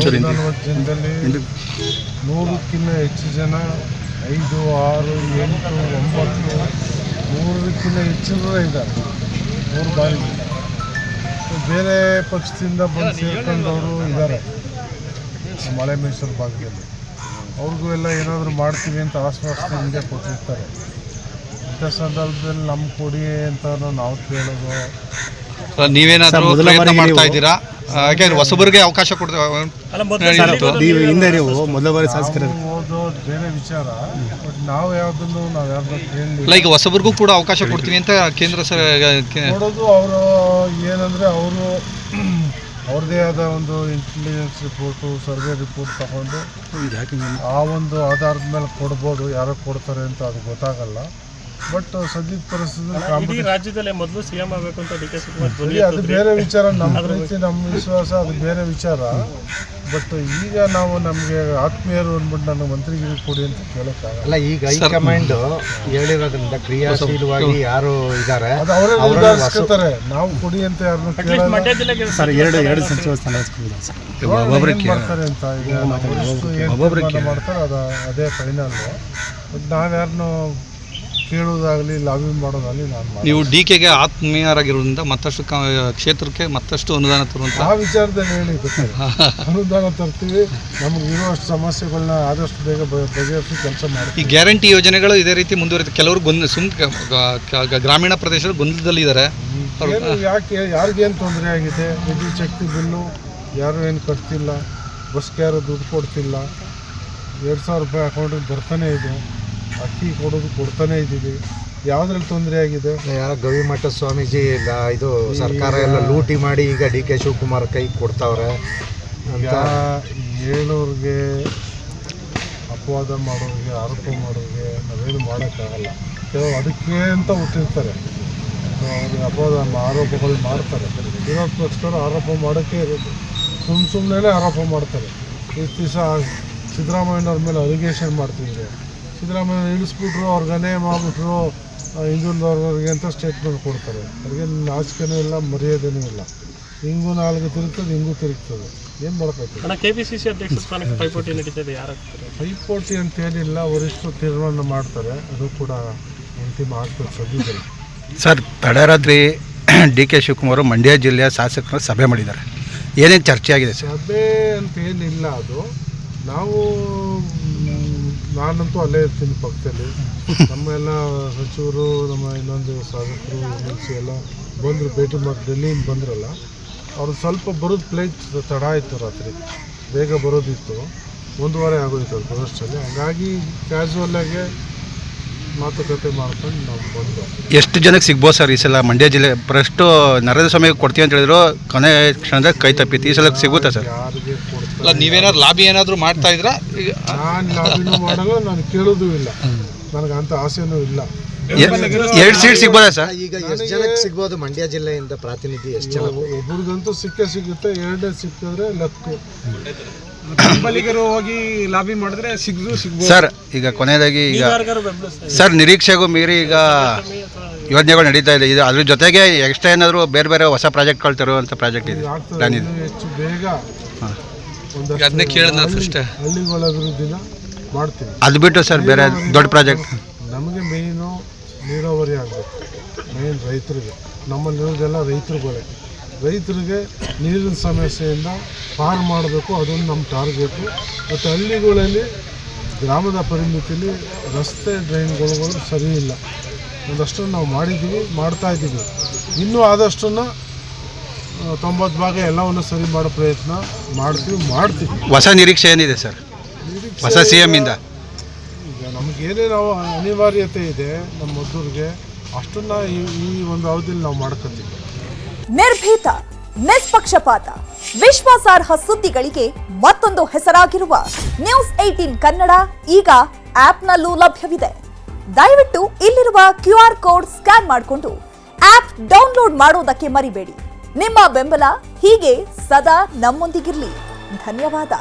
ಜನದಲ್ಲಿ 100ಕ್ಕಿಂತ ಹೆಚ್ಚು ಜನ 5, 6, 8, 9 100ಕ್ಕಿಂತ ಹೆಚ್ಚು ಇದ್ದಾರೆ 3 ಬಾರಿ. ಬೇರೆ ಪಕ್ಷದಿಂದ ಬಂದು ಸೇರ್ಕೊಂಡವರು ಇದ್ದಾರೆ ಮಲೆ ಮೈಸೂರು ಭಾಗದಲ್ಲಿ. ಅವ್ರಿಗೂ ಎಲ್ಲ ಏನಾದರೂ ಮಾಡ್ತೀವಿ ಅಂತ ಆಶ್ವಾಸನೆ ಹಿಂದೆ ಕೊಟ್ಟಿರ್ತಾರೆ. ಇಂಥ ಸಂದರ್ಭದಲ್ಲಿ ನಮ್ಮ ಕೊಡಿ ಅಂತ ನಾವು ಕೇಳೋದು. ನೀವೇನಾದರೂ ಪ್ರಯತ್ನ ಮಾಡ್ತಾ ಇದ್ದೀರಾ? ಹಾಗೆ ಹೊಸಬರಿಗೆ ಅವಕಾಶ ಓದೋ ಬೇರೆ ವಿಚಾರ, ಬಟ್ ನಾವು ಯಾವ್ದನ್ನು ಕೇಳಿ ಈಗ ಹೊಸಬರಿಗೂ ಕೂಡ ಅವಕಾಶ ಕೊಡ್ತೀನಿ ಅಂತ ಕೇಂದ್ರ ನೋಡೋದು. ಅವರು ಏನಂದರೆ ಅವ್ರದ್ದೇ ಆದ ಒಂದು ಇಂಟೆಲಿಜೆನ್ಸ್ ರಿಪೋರ್ಟು, ಸರ್ವೆ ರಿಪೋರ್ಟ್ ತಗೊಂಡು ಆ ಒಂದು ಆಧಾರದ ಮೇಲೆ ಕೊಡ್ಬೋದು. ಯಾರೋ ಕೊಡ್ತಾರೆ ಅಂತ ಅದು ಗೊತ್ತಾಗಲ್ಲ. ಬಟ್ ಸದ್ಯದ ಪರಿಸ್ಥಿತಿ ರಾಜ್ಯದಲ್ಲೇ ಮೊದಲು ಸಿಎಂ ಆಗಬೇಕು ಅಂತ ಡಿ ಕೆ ಶಿವಕುಮಾರ್ ಅದು ಬೇರೆ ವಿಚಾರ. ನಮ್ಮ ರೀತಿ ನಮ್ಮ ವಿಶ್ವಾಸ ಅದು ಬೇರೆ ವಿಚಾರ. ಬಟ್ ಈಗ ನಾವು ನಮಗೆ ಆತ್ಮೀಯರು ಅಂದ್ಬಿಟ್ಟು ನನಗೆ ಮಂತ್ರಿಗಿರಿ ಕೊಡಿ ಅಂತ ಕೇಳೋಕ್ಕಾಗಲ್ಲ. ಈಗ ಹೈಕಮಾಂಡ್ ಹೇಳಿರೋದ್ರಿಂದ ಕ್ರಿಯಾಶೀಲವಾಗಿ ಯಾರು ಇದ್ದಾರೆ ಅದು ಅವರೇ ನಿರ್ಧರಿಸ್ಕೊತಾರೆ. ನಾವು ಕೊಡಿ ಅಂತ ಯಾರನ್ನು ಕೇಳಲ್ಲ. ಸರ್, ಎರಡು ಸಚಿವ ಸ್ಥಾನ ಮಾಡ್ತಾರೆ ಅಂತ ಈಗ ಮಾಡ್ತಾರೆ, ಅದೇ ಫೈನಲ್. ಬಟ್ ನಾವ್ಯಾರನ್ನು ಕೇಳೋದಾಗಲಿ ಲಾಬಿ ಮಾಡೋದಾಗಲಿ ನಾನು ನೀವು ಡಿ.ಕೆಗೆ ಆತ್ಮೀಯರಾಗಿರೋದ್ರಿಂದ ಮತ್ತಷ್ಟು ಕ್ಷೇತ್ರಕ್ಕೆ ಮತ್ತಷ್ಟು ಅನುದಾನ ತರುವಂತ ಆ ವಿಚಾರದಲ್ಲಿ ಹೇಳಿ ಅನುದಾನ ತರ್ತೀವಿ. ನಮಗಿರುವಷ್ಟು ಸಮಸ್ಯೆಗಳನ್ನ ಆದಷ್ಟು ಬೇಗ ಬಗೆಹರಿಸಿ ಕೆಲಸ ಮಾಡ್ತೀವಿ. ಈ ಗ್ಯಾರಂಟಿ ಯೋಜನೆಗಳು ಇದೇ ರೀತಿ ಮುಂದುವರಿಯುತ್ತೆ. ಕೆಲವರು ಗ್ರಾಮೀಣ ಪ್ರದೇಶದಲ್ಲಿ ಗೊಂದಲದಲ್ಲಿದ್ದಾರೆ. ಯಾಕೆ ಯಾರಿಗೇನು ತೊಂದರೆ ಆಗಿದೆ? ವಿದ್ಯುತ್ ಶಕ್ತಿ ಬಿಲ್ಲು ಯಾರು ಏನು ಕಟ್ತಿಲ್ಲ, ಬಸ್ಗೆ ಯಾರು ದುಡ್ಡು ಕೊಡ್ತಿಲ್ಲ. 2,000 ರೂಪಾಯಿ ಅಕೌಂಟಿಗೆ ಬರ್ತಾನೆ ಇದೆ. ಅಕ್ಕಿ ಕೊಡ್ತಾನೆ ಇದ್ದೀವಿ. ಯಾವುದ್ರಲ್ಲಿ ತೊಂದರೆ ಆಗಿದೆ? ಗವಿಮಠ ಸ್ವಾಮೀಜಿ ಇದು ಸರ್ಕಾರ ಎಲ್ಲ ಲೂಟಿ ಮಾಡಿ ಈಗ ಡಿ ಕೆ ಶಿವಕುಮಾರ್ ಕೈ ಕೊಡ್ತಾವ್ರೆ ಅಂತ ಹೇಳೋರಿಗೆ, ಅಪವಾದ ಮಾಡೋರಿಗೆ, ಆರೋಪ ಮಾಡೋರಿಗೆ ನಾವೇನು ಮಾಡೋಕ್ಕಾಗಲ್ಲ. ಕೆಲವು ಅದಕ್ಕೆ ಅಂತ ಹುಟ್ಟಿರ್ತಾರೆ, ಆರೋಪಗಳು ಮಾಡ್ತಾರೆ. ವಿರೋಧ ಪಕ್ಷದವರು ಆರೋಪ ಮಾಡೋಕ್ಕೆ ಇರೋದು. ಸುಮ್ಮನೆ ಆರೋಪ ಮಾಡ್ತಾರೆ. ಇಷ್ಟು ದಿವಸ ಸಿದ್ದರಾಮಯ್ಯನವ್ರ ಮೇಲೆ ಅಲಿಗೇಷನ್ ಮಾಡ್ತಿದ್ರು. ಸಿದ್ದರಾಮಯ್ಯ ಇಳಿಸ್ಬಿಟ್ರು, ಅವ್ರಿಗೆ ಅನ್ಯಾಯ ಮಾಡಿಬಿಟ್ರು, ಹಿಂದುಳಿದವ್ರಿಗೆ ಅಂತ ಸ್ಟೇಟ್ಮೆಂಟ್ ಕೊಡ್ತಾರೆ. ಅವ್ರಿಗೆ ನಾಚಿಕೆನೂ ಇಲ್ಲ, ಮರ್ಯಾದೆನೂ ಇಲ್ಲ. ಹಿಂಗೂ ನಾಲ್ಕು ತಿರುಗ್ತದೆ, ಹಿಂಗೂ ತಿರುಗ್ತದೆ. ಏನು ಮಾಡ್ಬೇಕು? ಕೆಪಿಸಿಸಿ ಅಧ್ಯಕ್ಷ ಸ್ಥಾನಕ್ಕೆ ಪೈಪೋಟಿ ನಡೀತದೆ. ಪೈಪೋಟಿ ಅಂತೇನಿಲ್ಲ, ವರಿಷ್ಠರು ತೀರ್ಮಾನ ಮಾಡ್ತಾರೆ. ಅದು ಕೂಡ ಅಂತಿಮ ಆಗ್ತದೆ ಸದ್ಯದಲ್ಲಿ. ಸರ್, ತಡರಾತ್ರಿ ಡಿ ಕೆ ಶಿವಕುಮಾರ್ ಮಂಡ್ಯ ಜಿಲ್ಲೆಯ ಶಾಸಕರು ಸಭೆ ಮಾಡಿದ್ದಾರೆ. ಏನೇನು ಚರ್ಚೆ ಆಗಿದೆ ಸರ್? ಸಭೆ ಅಂತೇನಿಲ್ಲ. ಅದು ನಾನಂತೂ ಅಲ್ಲೇ ಇರ್ತೀನಿ ಪಕ್ಕದಲ್ಲಿ. ನಮ್ಮ ಎಲ್ಲ ಸಚಿವರು, ನಮ್ಮ ಇನ್ನೊಂದು ಶಾಸಕರು, ಎಮ್.ಎಲ್.ಸಿ ಎಲ್ಲ ಬಂದರು, ಭೇಟಿ ಮಾಡಿ ಡೆಲ್ಲಿಯಿಂದ ಬಂದ್ರಲ್ಲ. ಅವ್ರು ಸ್ವಲ್ಪ ಬರೋದು ಫ್ಲೈಟ್ ತಡ ಆಯಿತು, ರಾತ್ರಿ ಬೇಗ ಬರೋದಿತ್ತು. 1 ವಾರ ಆಗೋಯ್ತು ಅದು ಬರೋಷ್ಟಲ್ಲಿ. ಹಾಗಾಗಿ ಕ್ಯಾಶುವಲ್ಲಾಗೆ ಮಾತುಕತೆ ಮಾಡ್ಕೊಂಡು ನಾವು ಬಂದು. ಎಷ್ಟು ಜನಕ್ಕೆ ಸಿಗ್ಬೋದು ಸರ್ ಈ ಸಲ ಮಂಡ್ಯ ಜಿಲ್ಲೆ? ಫಸ್ಟು ನರೇಂದ್ರ ಸ್ವಾಮಿಗೆ ಕೊಡ್ತೀವಿ ಅಂತ ಹೇಳಿದ್ರು, ಕೊನೆ ಕ್ಷಣದಾಗ ಕೈ ತಪ್ಪಿತ್ತು. ಈ ಸಲ ಸಿಗುತ್ತಾ ಸರ್? ಯಾರಿಗೆ ಕೊಡ್ತಾರೆ? ನೀವೇನಾದ್ರು ಲಾಬಿ ಏನಾದರೂ ಮಾಡ್ತಾ ಇದ್ರಾ? ನಾನು ಲಾಬಿನೂ ಮಾಡಲ್ಲ, ನಾನು ಕೇಳೋದು ಇಲ್ಲ. ನನಗೆ ಅಂಥ ಆಸೆನೂ ಇಲ್ಲ. 2 ಸೀಟ್ ಸಿಗ್ಬೋದಾ ಸರ್? ಈಗ ಎಷ್ಟು ಜನಕ್ಕೆ ಸಿಗ್ಬೋದು ಮಂಡ್ಯ ಜಿಲ್ಲೆಯಿಂದ ಪ್ರಾತಿನಿಧ್ಯ? ಎಷ್ಟು ಜನ? ಒಬ್ರಿಗಂತೂ ಸಿಗುತ್ತೆ. 2 ಸಿಕ್ಕಿದ್ರೆ ಲಕ್ಕು. ಬೆಂಬಲಿಗರು ಹೋಗಿ ಲಾಬಿ ಮಾಡಿದ್ರೆ ಸಿಗ್ಬೋದು ಸರ್. ಈಗ ಕೊನೆಯದಾಗಿ ಈಗ ಸರ್, ನಿರೀಕ್ಷೆಗೂ ಮೀರಿ ಈಗ ಯೋಜನೆಗಳು ನಡೀತಾ ಇದೆ. ಇದು ಅದ್ರ ಜೊತೆಗೆ ಎಕ್ಸ್ಟ್ರಾ ಏನಾದರೂ ಬೇರೆ ಹೊಸ ಪ್ರಾಜೆಕ್ಟ್ಗಳು ತರುವಂಥ ಪ್ರಾಜೆಕ್ಟ್ ಇದೆ, ಪ್ಲಾನ್ ಇದೆ. ಹೆಚ್ಚು ಬೇಗ ಅದನ್ನೇ ಕೇಳಿದ ಫಸ್ಟ್ ಹಳ್ಳಿಗಳ ಅಭಿವೃದ್ಧಿನ ಮಾಡ್ತೀವಿ. ಅದು ಬಿಟ್ಟು ಸರ್ ಬೇರೆ ದೊಡ್ಡ ಪ್ರಾಜೆಕ್ಟ್ ನಮಗೆ ಮೇಯ್ನು ನೀರಾವರಿ ಆಗಬೇಕು. ಮೇಯ್ನ್ ರೈತರಿಗೆ, ನಮ್ಮಲ್ಲಿರೋದೆಲ್ಲ ರೈತರಿಗೆ ನೀರಿನ ಸಮಸ್ಯೆಯಿಂದ ಪಾರು ಮಾಡಬೇಕು. ಅದೊಂದು ನಮ್ಮ ಟಾರ್ಗೆಟು. ಮತ್ತು ಹಳ್ಳಿಗಳಲ್ಲಿ ಗ್ರಾಮದ ಪರಿಮಿತಿಯಲ್ಲಿ ರಸ್ತೆ ಡ್ರೈನ್ಗಳು ಸರಿ ಇಲ್ಲ. ಒಂದಷ್ಟು ನಾವು ಮಾಡ್ತಾಯಿದ್ದೀವಿ. ಇನ್ನೂ ಆದಷ್ಟನ್ನು 90 ಭಾಗ ಎಲ್ಲವನ್ನು ಸರಿ ಮಾಡೋ ಪ್ರಯತ್ನ ಮಾಡ್ತೀವಿ. ಹೊಸ ನಿರೀಕ್ಷೆ ಏನಿದೆ ಸರ್ ಹೊಸ CM ಇಂದ? ಈಗ ನಮಗೇನೇನು ಅನಿವಾರ್ಯತೆ ಇದೆ ನಮ್ಮ ಮದ್ದೂರಿಗೆ, ಅಷ್ಟನ್ನು ಈ ಒಂದು ಅವಧಿಯಲ್ಲಿ ನಾವು ಮಾಡ್ಕೊತೀವಿ. ನಿರ್ಭೀತ, ನಿಷ್ಪಕ್ಷಪಾತ, ವಿಶ್ವಾಸಾರ್ಹ ಸುದ್ದಿಗಳಿಗೆ ಮತ್ತೊಂದು ಹೆಸರಾಗಿರುವ ನ್ಯೂಸ್ 18 ಕನ್ನಡ ಈಗ ಆಪ್ನಲ್ಲೂ ಲಭ್ಯವಿದೆ. ದಯವಿಟ್ಟು ಇಲ್ಲಿರುವ QR ಕೋಡ್ ಸ್ಕ್ಯಾನ್ ಮಾಡಿಕೊಂಡು ಆಪ್ ಡೌನ್ಲೋಡ್ ಮಾಡೋದಕ್ಕೆ ಮರಿಬೇಡಿ. ನಿಮ್ಮ ಬೆಂಬಲ ಹೀಗೆ ಸದಾ ನಮ್ಮೊಂದಿಗಿರಲಿ. ಧನ್ಯವಾದ.